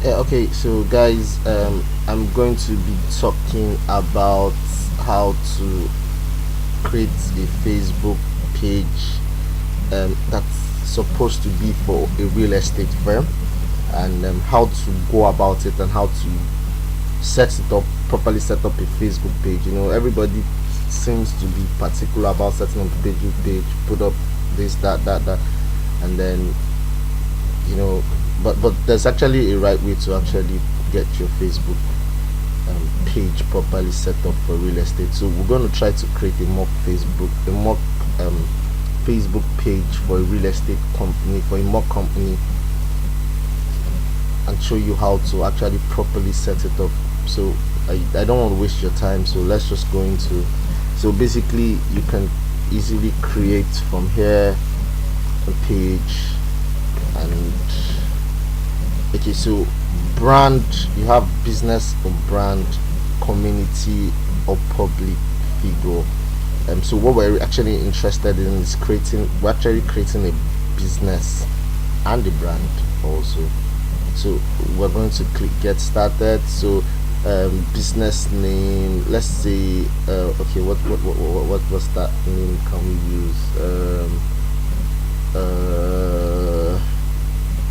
Yeah, okay, so guys, I'm going to be talking about how to create a Facebook page that's supposed to be for a real estate firm, and how to go about it and how to set it up properly, set up a Facebook page. Everybody seems to be particular about setting up a Facebook page, put up this, that, and then you know but there's actually a right way to actually get your Facebook page properly set up for real estate. So we're going to try to create a mock um, Facebook page for a real estate company, for a mock company, and show you how to actually properly set it up. So I don't want to waste your time, so let's just go into. So basically you can easily create from here a page. And okay, so brand, you have business or brand, community or public figure. So what we're actually interested in is we're actually creating a business and a brand also. So we're going to click get started. So business name, let's say okay, what's that name can we use?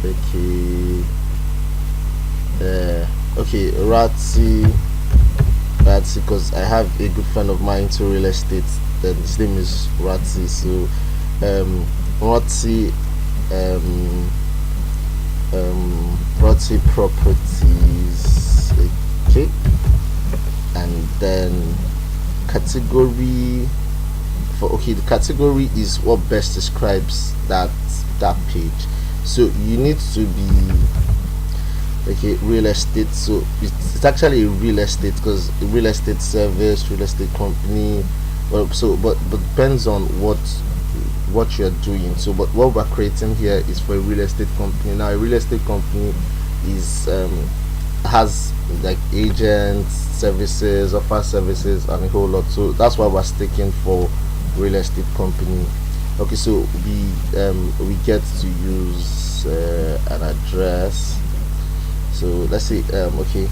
Okay, okay, Ratsi, because I have a good friend of mine to real estate, and his name is Ratsi. So Ratsi, Ratsi Properties. Okay, and then category for, okay, the category is what best describes that page. So you need to be, okay, real estate. So it's actually a real estate, because a real estate service, real estate company. Well, so but depends on what you're doing. So but what we're creating here is for a real estate company. Now a real estate company is has like agents, services, offer services, and a whole lot. So that's why we're sticking for real estate company. Okay, so we get to use an address. So let's say okay,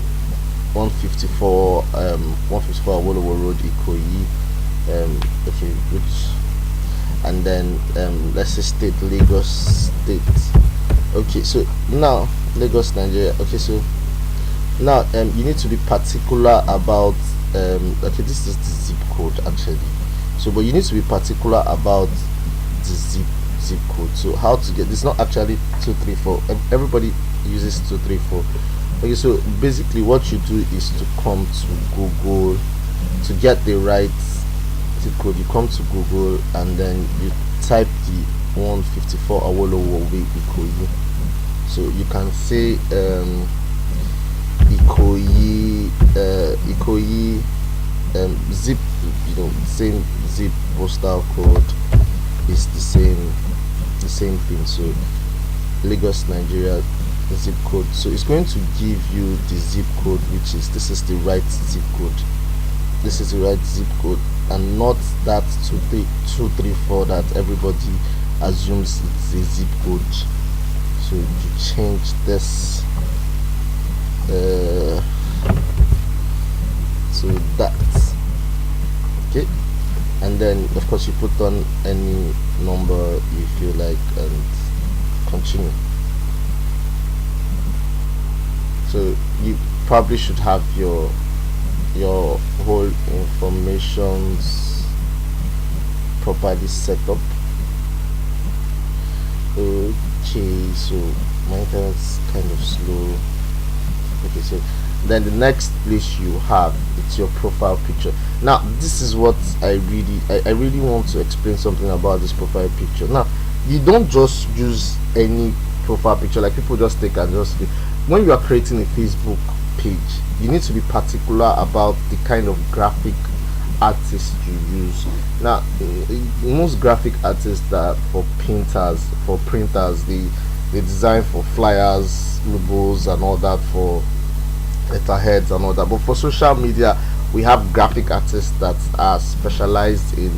154 Awolowo Road, Ikoyi. Okay, which, and then let's say state, Lagos State. Okay, so now Lagos, Nigeria. Okay, so now you need to be particular about okay, this is the zip code actually. So but you need to be particular about the zip code. So how to get this? Not actually 234. Everybody uses 234. Okay, so basically what you do is to come to Google to get the right zip code. You come to Google and then you type the 154 Awolowo Way, Ikoyi. So you can say Ikoyi zip, same zip postal code is the same thing. So Lagos, Nigeria zip code. So it's going to give you the zip code, which is, this is the right zip code. This is the right zip code, and not that 234 that everybody assumes it's a zip code. So you change this so that, okay, and then of course you put on any number you feel like and continue. So you probably should have your whole informations properly set up. Okay, so my internet's kind of slow. Okay, so then the next place you have, it's your profile picture. Now this is what I really want to explain something about this profile picture. Now you don't just use any profile picture like people just take and just do. When you are creating a Facebook page, you need to be particular about the kind of graphic artist you use. Now most graphic artists that for printers, they design for flyers, logos and all that, for letterheads and all that. But for social media, we have graphic artists that are specialized in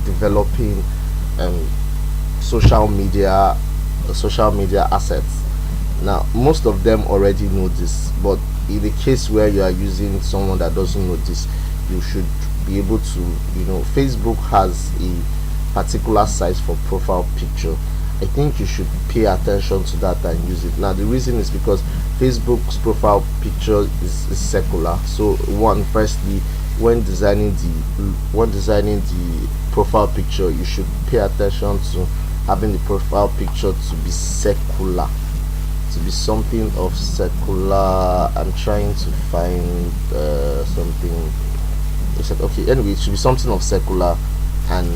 developing social media assets. Now most of them already know this, but in the case where you are using someone that doesn't know this, you should be able to, Facebook has a particular size for profile picture. I think you should pay attention to that and use it. Now the reason is because Facebook's profile picture is circular. So firstly, when designing the profile picture, you should pay attention to having the profile picture to be circular, to be something of circular. I'm trying to find something. Okay, anyway, it should be something of circular, and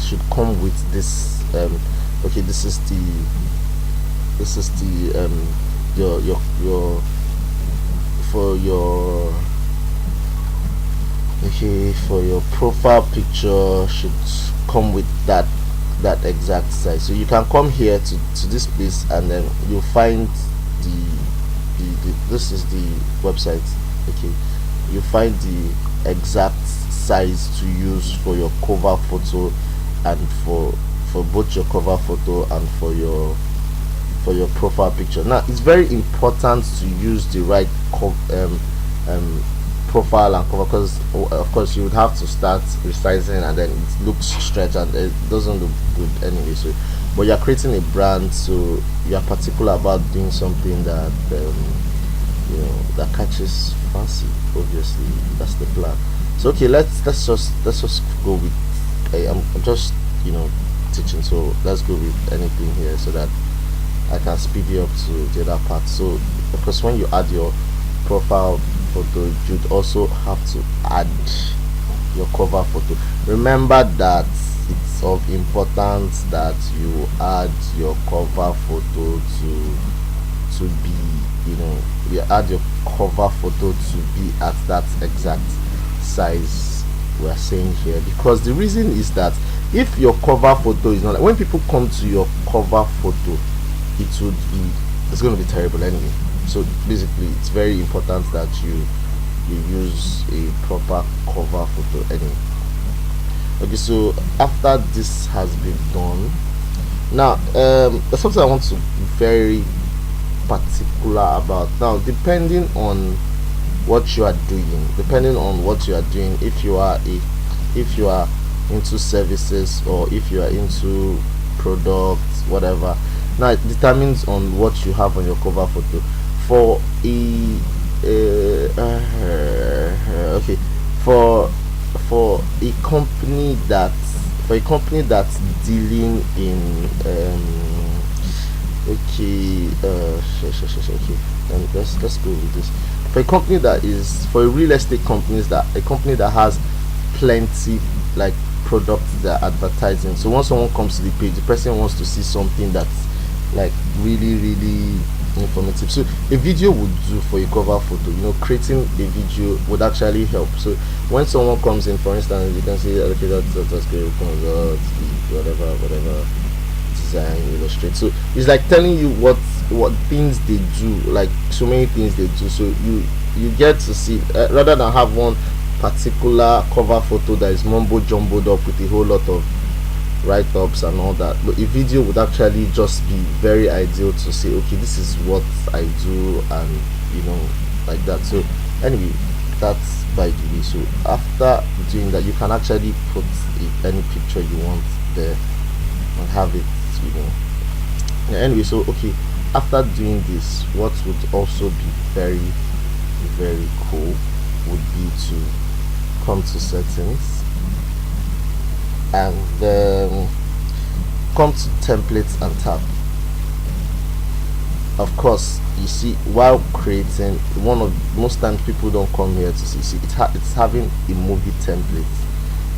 should come with this. Okay, this is the your for your okay, for your profile picture should come with that exact size. So you can come here to this place, and then you'll find the this is the website. Okay, you find the exact size to use for your cover photo, and for both your cover photo and for your profile picture. Now it's very important to use the right profile and cover, because of course you would have to start resizing, and then it looks stretched and it doesn't look good anyway. So but you're creating a brand, so you're particular about doing something that that catches fancy. Obviously that's the plan. So okay, let's just go with I'm just teaching, so let's go with anything here so that I can speed you up to the other part. So of course, when you add your profile photo, you'd also have to add your cover photo. Remember that it's of importance that you add your cover photo to be you add your cover photo to be at that exact size we're saying here, because the reason is that if your cover photo is not, when people come to your cover photo, it's going to be terrible anyway. So basically it's very important that you use a proper cover photo anyway. Okay, so after this has been done, now there's something I want to be very particular about. Now depending on what you are doing, if you are into services, or if you are into products, whatever, now it determines on what you have on your cover photo. For okay, for a company that's dealing in okay, let's go with this. For a real estate company, a company that has plenty like products they're advertising. So once someone comes to the page, the person wants to see something that's like really informative. So a video would do for a cover photo. Creating a video would actually help. So when someone comes in, for instance, you can say, okay, that's great, whatever design, illustrate. So it's like telling you what things they do, like so many things they do. So you get to see, rather than have one particular cover photo that is mumbo jumbled up with a whole lot of write-ups and all that. But a video would actually just be very ideal to say, okay, this is what I do, and like that. So anyway, that's by the way. So after doing that, you can actually put any picture you want there and have it, yeah, anyway. So okay, after doing this, what would also be very cool would be to come to settings, and then come to templates and tab. Of course, you see, while creating, most times people don't come here to see it's having a movie template.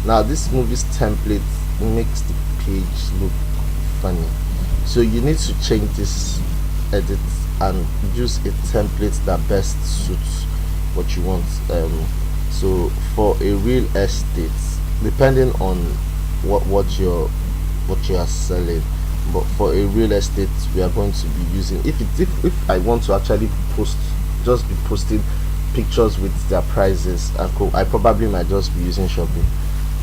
Now this movie's template makes the page look funny, so you need to change this edit and use a template that best suits what you want. So for a real estate, depending on what you are selling, but for a real estate, we are going to be using, if I want to actually just be posting pictures with their prices, I probably might just be using Shopping.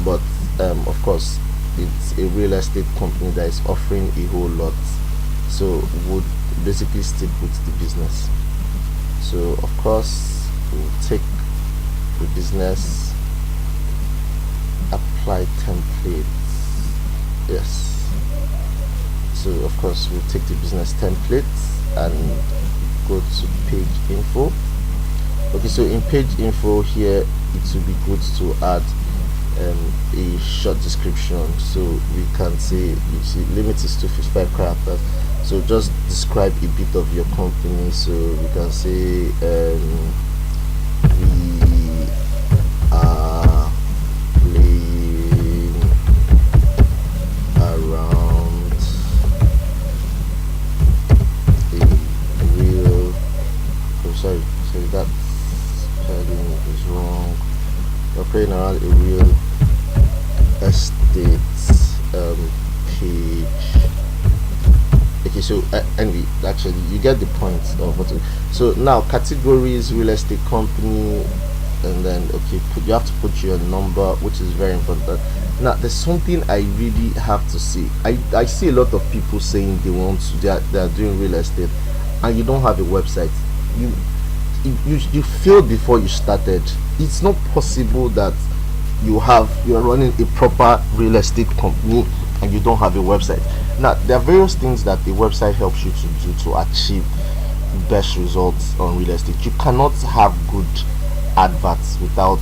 But of course, it's a real estate company that is offering a whole lot, so would basically stick with the business. So of course we'll take the business, apply templates. Yes, so of course we'll take the business templates and go to page info. Okay, so in page info here it will be good to add a short description. So we can say, you see, limit is 255 characters, so just describe a bit of your company. So we can say we are playing around a real, oh sorry, that spelling is wrong. We're playing around a real estate page. Okay, so anyway, actually you get the point of what. So now categories, real estate company, and then okay, you have to put your number, which is very important. Now there's something I really have to say. I see a lot of people saying they are doing real estate, and you don't have a website. You failed before you started. It's not possible that you're running a proper real estate company and you don't have a website. Now there are various things that the website helps you to do to achieve best results on real estate. You cannot have good adverts without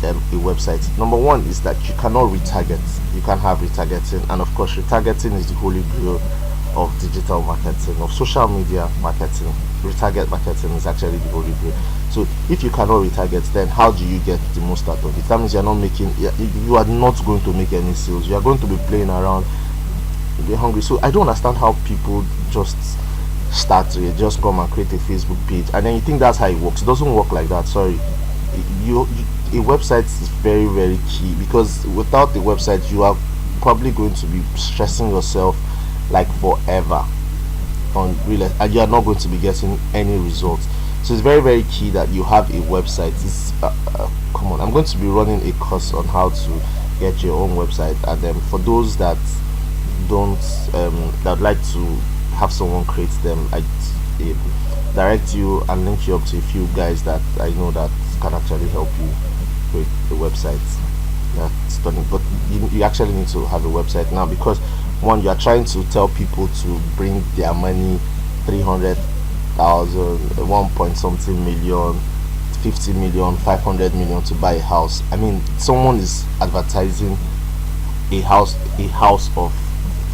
a website. Number one is that you cannot retarget. You can have retargeting, and of course retargeting is the holy grail of digital marketing, of social media marketing. Retarget marketing is actually the holy grail. So if you cannot retarget, then how do you get the most out of it? That means you are not going to make any sales. You are going to be playing around, be hungry. So I don't understand how people just start to just come and create a Facebook page and then you think that's how it works. It doesn't work like that. Sorry. A website is very, very key, because without the website you are probably going to be stressing yourself like forever on real estate, and you are not going to be getting any results. So it's very, very key that you have a website. It's come on, I'm going to be running a course on how to get your own website, and then for those that don't that like to have someone create them, I direct you and link you up to a few guys that I know that can actually help you create the website. That's stunning. But you actually need to have a website now, because one, you are trying to tell people to bring their money, 300,000, 1 point something million, 50 million, 500 million to buy a house. I mean, someone is advertising a house of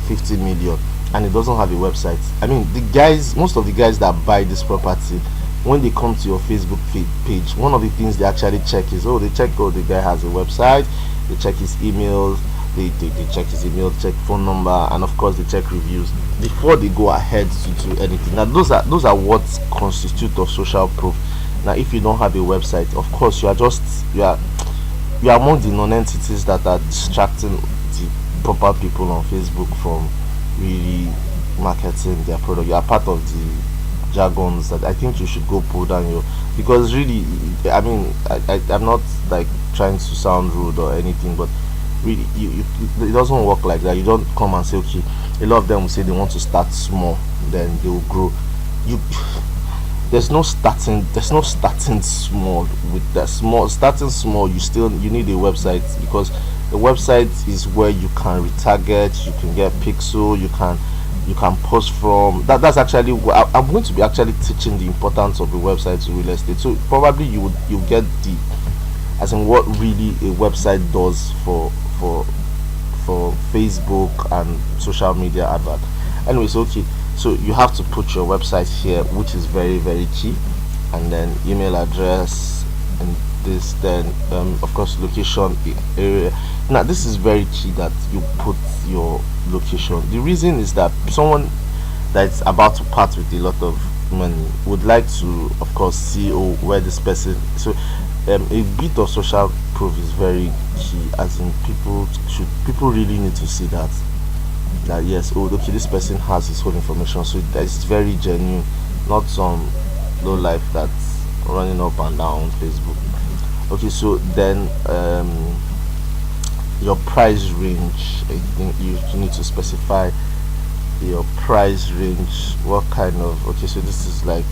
50 million and it doesn't have a website. I mean, most of the guys that buy this property, when they come to your Facebook page, one of the things they actually check is, the guy has a website, they check his emails, they check his email, check phone number, and of course they check reviews before they go ahead to do anything. Now those are what constitute of social proof. Now if you don't have a website, of course you are among the non-entities that are distracting the proper people on Facebook from really marketing their product. You are part of the jargons that I think you should go pull down your, because really, I mean, I'm not like trying to sound rude or anything, but really it doesn't work like that. You don't come and say, okay, a lot of them will say they want to start small, then they will grow. There's no starting small. With that starting small, you need a website, because the website is where you can retarget, you can get pixel, you can post from that's actually what I'm going to be actually teaching, the importance of the website to real estate. So probably you get the, as in what really a website does for Facebook and social media advert. Anyways, okay, so you have to put your website here, which is very, very key, and then email address, and this, then of course location, area. Now this is very key that you put your location. The reason is that someone that's about to part with a lot of money would like to, of course, see where this person. So a bit of social proof is very key, as in people really need to see that yes, okay, this person has his whole information, so that is very genuine, not some low life that's running up and down on Facebook. Okay, so then your price range, I think you need to specify your price range, what kind of, okay, so this is like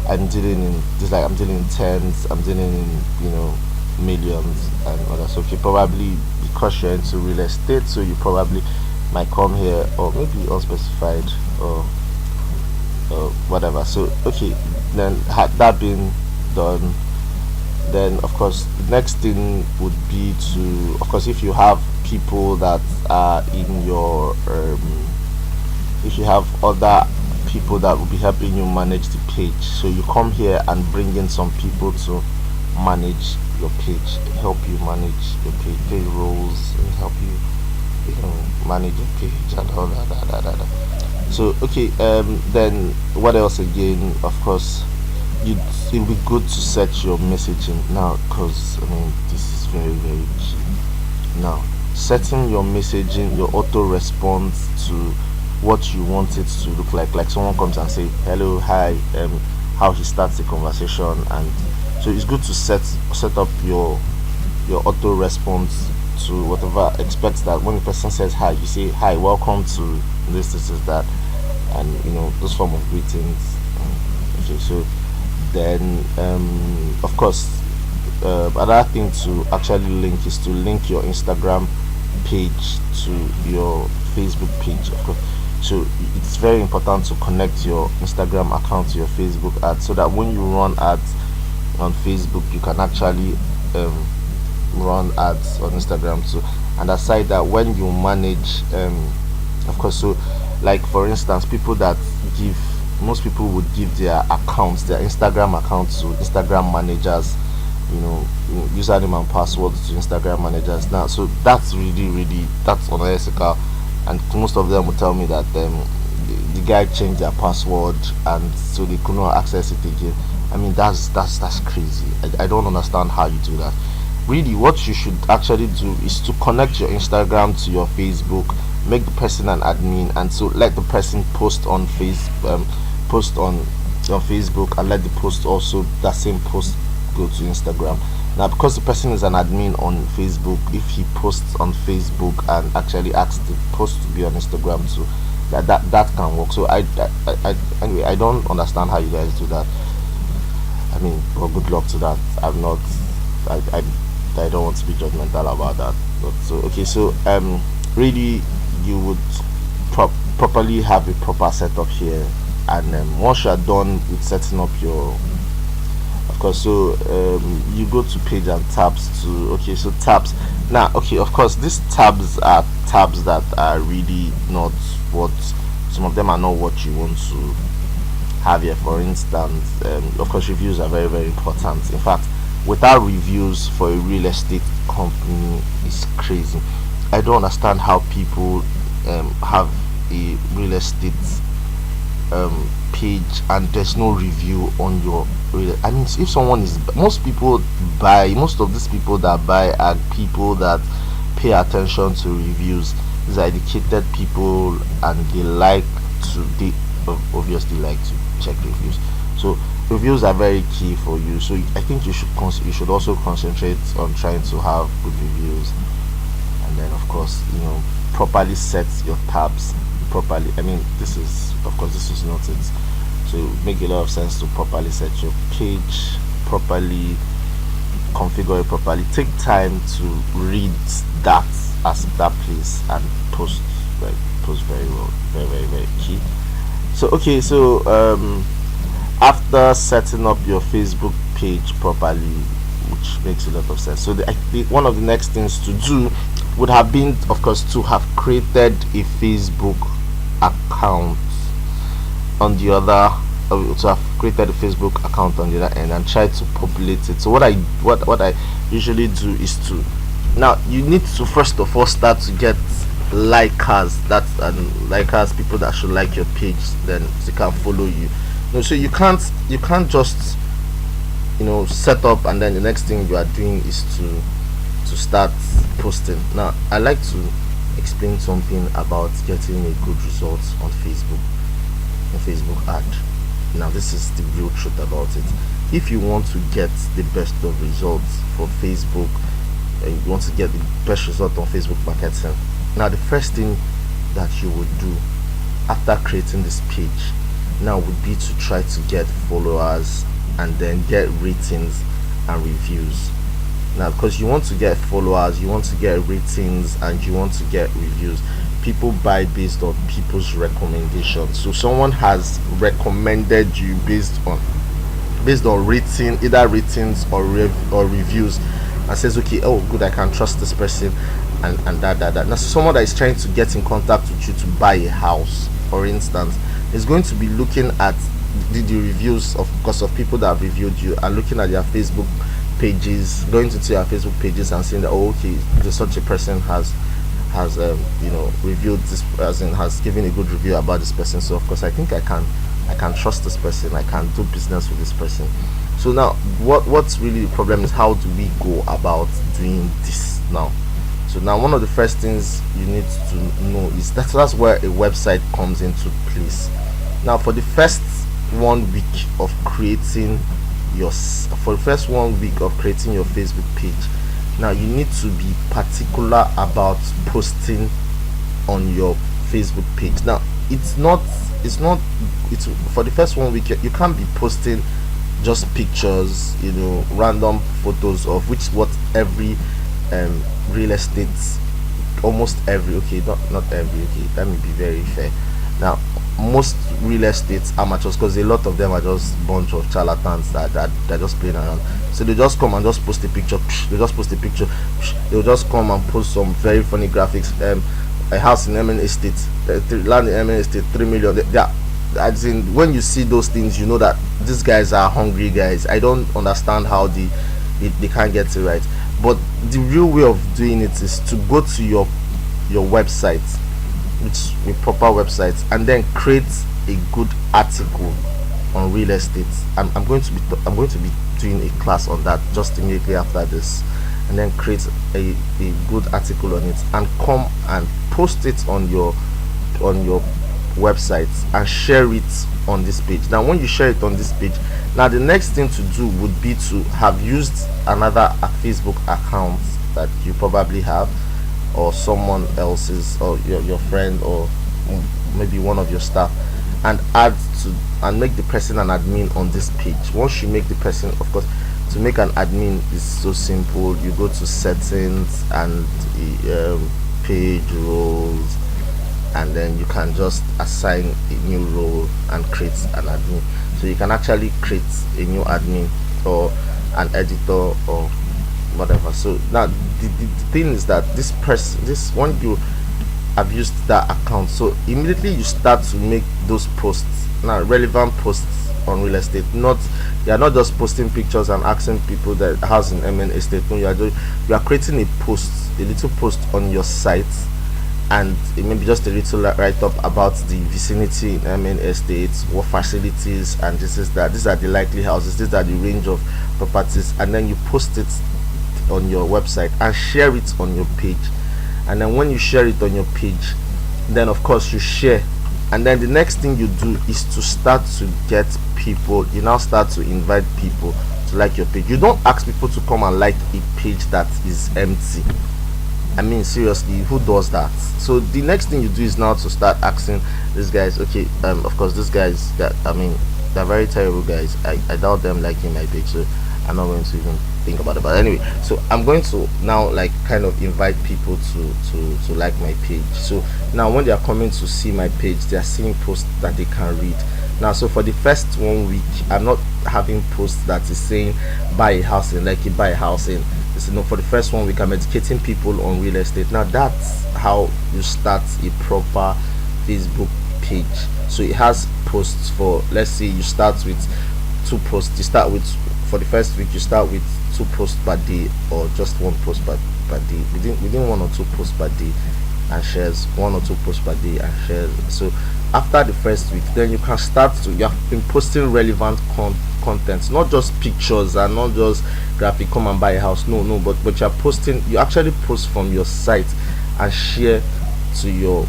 I'm dealing in tens, I'm dealing in, millions and others. Okay, probably because you're into real estate, so you probably might come here, or maybe unspecified, or whatever. So okay, then had that been done, then of course the next thing would be to, of course, if you have people that are in your if you have other people that will be helping you manage the page, so you come here and bring in some people to manage your page, help you manage your page, play roles and help you, manage your page and all that. So okay, then what else again? Of course, it'll be good to set your messaging now, because I mean this is very very key. Now, setting your messaging, your auto response to what you want it to look like someone comes and say hello, hi, how he starts the conversation. And so it's good to set up your auto response to whatever expects that when the person says hi, you say hi, welcome to this is that, and those form of greetings. Okay, so then of course, another thing to actually link is to link your Instagram page to your Facebook page, of course. So it's very important to connect your Instagram account to your Facebook ad, so that when you run ads on Facebook, you can actually run ads on Instagram too. And aside that, when you manage, of course, so like for instance, most people would give their Instagram accounts to Instagram managers, username and password to Instagram managers. Now, so that's really that's unethical, and most of them will tell me that the guy changed their password and so they could not access it again. I mean, that's crazy. I don't understand how you do that. Really, what you should actually do is to connect your Instagram to your Facebook, make the person an admin, and so let the person post on post on your Facebook, and let the post also, that same post, go to Instagram. Now, because the person is an admin on Facebook, if he posts on Facebook and actually asks the post to be on Instagram too, that can work. So anyway, I don't understand how you guys do that. I mean, well, good luck to that. I'm not, I don't want to be judgmental about that. But so okay, so really, you would properly have a proper setup here, and once you are done with setting up your, of course, so you go to page and tabs to, okay, so tabs. Now, okay, of course, these tabs are tabs that are really not what, some of them are not what you want to have here. For instance, of course, reviews are very very important. In fact, without reviews for a real estate company is crazy. I don't understand how people have a real estate page and there's no review on your I mean, if someone is, most of these people that buy are people that pay attention to reviews. These are educated people, and they obviously like to check reviews. So reviews are very key for you. So I think you should also concentrate on trying to have good reviews, and then of course, properly set your tabs properly. I mean, this is not it. So it make a lot of sense to properly set your page, properly configure it properly. Take time to read that place and post very well. Very very very key. So okay, so after setting up your Facebook page properly, which makes a lot of sense, so one of the next things to do would have been, of course, to have created a Facebook account on the other, to have created a Facebook account on the other end and try to populate it. So what I usually do is to, now you need to first of all start to get likers, likers, people that should like your page, then they can follow you. So you can't just set up and then the next thing you are doing is to start posting. Now I like to explain something about getting a good result on Facebook, a Facebook ad. Now this is the real truth about it. If you want to get the best of results for Facebook, and you want to get the best result on Facebook marketing, now the first thing that you would do after creating this page now would be to try to get followers and then get ratings and reviews. Now, because you want to get followers, you want to get ratings, and you want to get reviews. People buy based on people's recommendations. So someone has recommended you based on rating, either ratings or reviews, and says, okay, oh good, I can trust this person, and that. Now someone that is trying to get in contact with you to buy a house, for instance, is going to be looking at the reviews of course of people that have reviewed you, and looking at their Facebook pages, going to your Facebook pages and saying that, oh okay, such a person has reviewed this person, has given a good review about this person, so of course I think I can trust this person, I can do business with this person. So now what's really the problem is, how do we go about doing this now? So now one of the first things you need to know is that's where a website comes into place. Now for the first 1 week of creating your Facebook page, now you need to be particular about posting on your Facebook page. Now it's for the first 1 week you can't be posting just pictures, random photos of which what every real estate, almost every, okay, not every, okay, let me be very fair. Now most real estate amateurs, because a lot of them are just bunch of charlatans that they're just playing around, so they just come and just post a picture, they'll just come and post some very funny graphics. A house in MN Estate, land in MN Estate, 3 million. As in, when you see those things, you know that these guys are hungry guys. I don't understand how they can't get it right. But the real way of doing it is to go to your website, which a proper website, and then create a good article on real estate. I'm going to be doing a class on that just immediately after this, and then create a good article on it and come and post it on your website and share it on this page. Now when you share it on this page, now the next thing to do would be to have used another Facebook account that you probably have, or someone else's, or your friend, or maybe one of your staff, and make the person an admin on this page. Once you make the person, of course, to make an admin is so simple. You go to settings and page roles, and then you can just assign a new role and create an admin. So you can actually create a new admin or an editor or whatever. So now the thing is that when you have used that account, so immediately you start to make those posts, now relevant posts on real estate. You are not just posting pictures and asking people that house in MN Estate. No, you are creating a little post on your site, and it may be just a little write-up about the vicinity in MN Estates, what facilities, and these are the likely houses, these are the range of properties, and then you post it on your website and share it on your page. And then when you share it on your page, then of course you share, and then the next thing you do is to start to get people. You now start to invite people to like your page. You don't ask people to come and like a page that is empty. I mean, seriously, who does that? So the next thing you do is now to start asking these guys, okay, of course these guys, they're very terrible guys. I doubt them liking my page, so I'm not going to even think about it. But anyway, so I'm going to now like kind of invite people to like my page. So now when they are coming to see my page, they are seeing posts that they can read. Now, so for the first 1 week, I'm not having posts that is saying buy a house in Lekki, buy a house in. For the first 1 week, I'm educating people on real estate. Now that's how you start a proper Facebook page. So it has posts for, let's say you start with 2 posts. For the first week, you start with 2 posts per day, or just 1 post per day, within 1 or 2 posts per day, and shares 1 or 2 posts per day and shares. So after the first week, then you can start to, you have been posting relevant content, not just pictures and not just graphic, come and buy a house, no, but you actually post from your site and share to your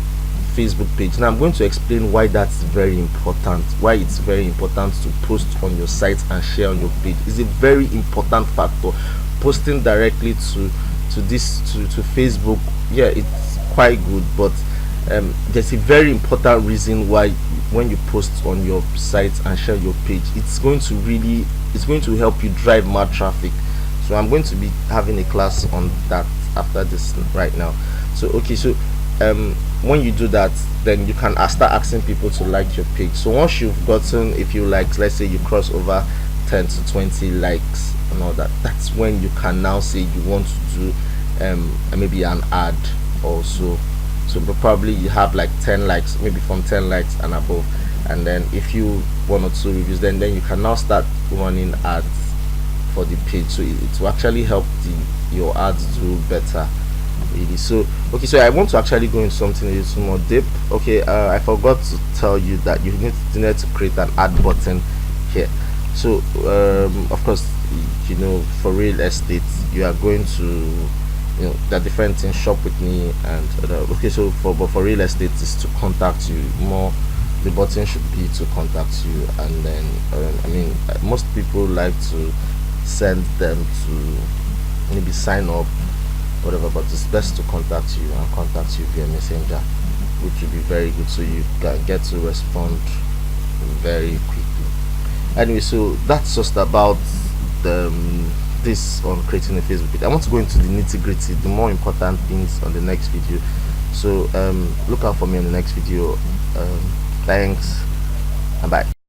Facebook page. Now I'm going to explain why that's very important, why it's very important to post on your site and share on your page. It's a very important factor. Posting directly to Facebook, yeah, it's quite good, but there's a very important reason why when you post on your site and share your page, it's going to help you drive more traffic. So I'm going to be having a class on that after this right now. So okay, so when you do that, then you can start asking people to like your page. So once you've gotten a few likes, let's say you cross over 10 to 20 likes and all that, that's when you can now say you want to do maybe an ad also. So probably you have like 10 likes, maybe from 10 likes and above, and then if you 1 or 2 reviews, then you can now start running ads for the page. So it will actually help your ads do better, really. So okay, so I want to actually go into something a little more deep. Okay, I forgot to tell you that you need to create an ad button here. So of course, for real estate, you are going to, there are different things, shop with me and okay, so for real estate is to contact you more. The button should be to contact you, and then I mean, most people like to send them to maybe sign up, whatever, but it's best to contact you and contact you via messenger, which will be very good, so you can get to respond very quickly. Anyway, so that's just about the this on creating a Facebook page. I want to go into the nitty-gritty, the more important things, on the next video. So look out for me on the next video. Thanks and bye.